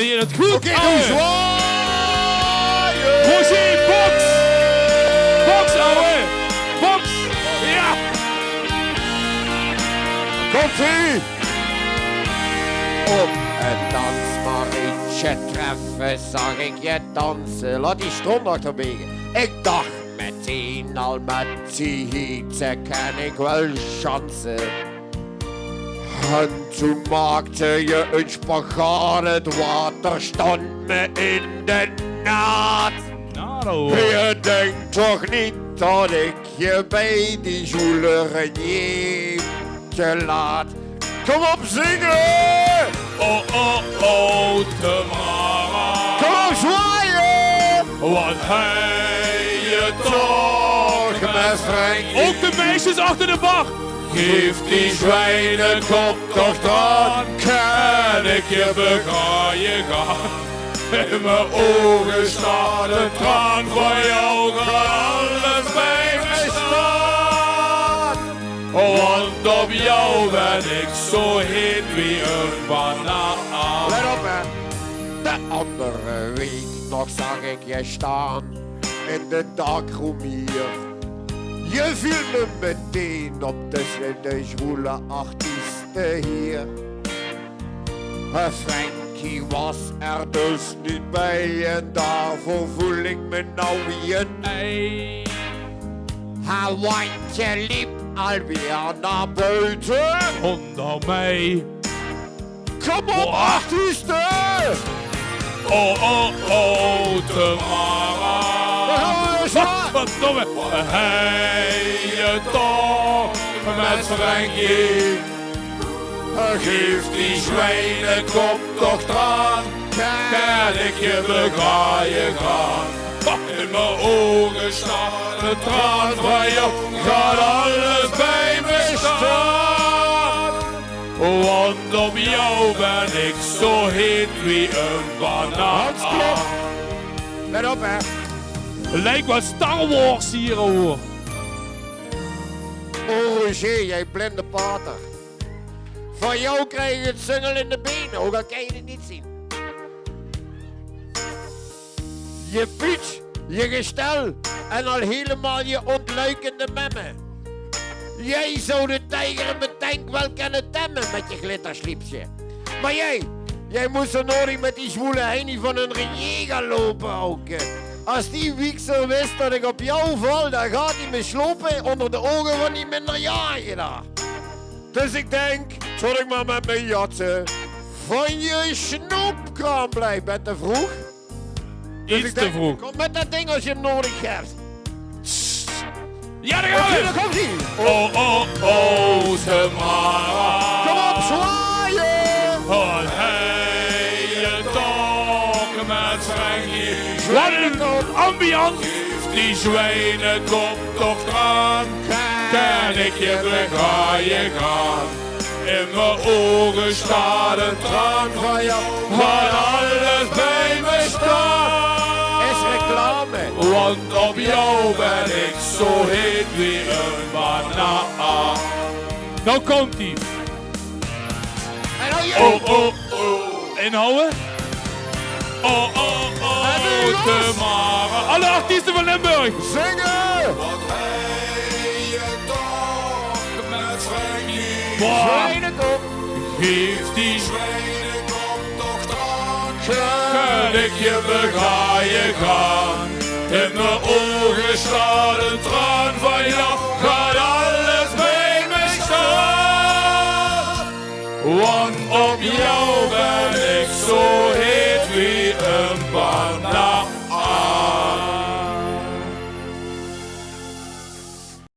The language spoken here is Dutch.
Vind je het goed? Oké, doe zwaaien! Roger, box! Box, ouwe! Box! Ja! Komt-ie! Op een dansmarietje treffen zag ik je dansen. Laat die stond achterwege. Ik dacht meteen al met die hitte kan ik wel chansen. En toen maakte je een spagaat, het water stond me in de naad. Nou, Je denkt toch niet dat ik je bij die Jules Reniertje laat. Kom op, zingen! oh, oh, oh, Tamara. Kom op, zwaaien! Wat hij je toch met Frank. Ook de meisjes achter de bar. Geef die zwijnenkop toch dan. Kan ik je begraaien gaan. In mijn ogen staat een traan van jou. Gaat alles bij me staan. Want op jou ben ik zo heet wie een banaan. Let op, hè. De andere week nog zag ik je staan in de darkroom hier. Je viel me meteen op tussen de zwoele artiesten hier. Frankie was er dus niet bij en daarvoor voel ik me nou wie een ei. Haar wandje liep alweer naar buiten. Onder mij. Kom op, artiesten! Oh, oh, oh, Tamara. Verdomme. Hij je toch met Frankie. Geef die zwijnenkop toch traan. Kan ik je begraaien gaan. In mijn ogen staat een traan van jou. Gaat alles bij me staan. Want op jou ben ik zo heet wie een banaan. Let op, hè. Lijkt wel Star Wars hier, hoor. Oh, Roger, jij blinde pater. Van jou krijg je het zingel in de benen, ook al kan je het niet zien. Je pitch, je gestel en al helemaal je ontluikende memmen. Jij zou de tijger in mijn tank wel kunnen temmen met je glittersliepje. Maar jij moest zo nodig met die zwoele heinie van een Renier gaan lopen ook. Als die wiekser wist dat ik op jou val, dan gaat hij me slopen onder de ogen van die minderjarige daar. Dus ik denk, tot ik maar met mijn jatten van je snoepkraam blijf. Ben te vroeg? Dus Iets te vroeg. Kom met dat ding als je hem nodig hebt. Ja, daar gaan we! Daar komt ie. Oh, oh, oh, Tamara. Kom op, zwaaien! Wat hij je toch met Frankie. Wat een ambiance! Geef die zwijnenkop toch traan. Kan ik je begraaien gaan. In mijn ogen staat een traan van jou. Gaat alles bij me staan. Is reclame. Want op jou ben ik zo heet wie een banaan. Nou komt ie. En dan je. Oh, oh, oh. Inhouden. Oh, oh, oh, Tamara. Alle artiesten van Limburg. Zingen! Wat hij je toch met Frankie. Zwijnenkop. Geef die zwijnenkop toch traan. Kan ik je begraaien gaan. In mijn ogen staat een traan van jou. Gaat alles bij me staan. Want op jou ben ik zo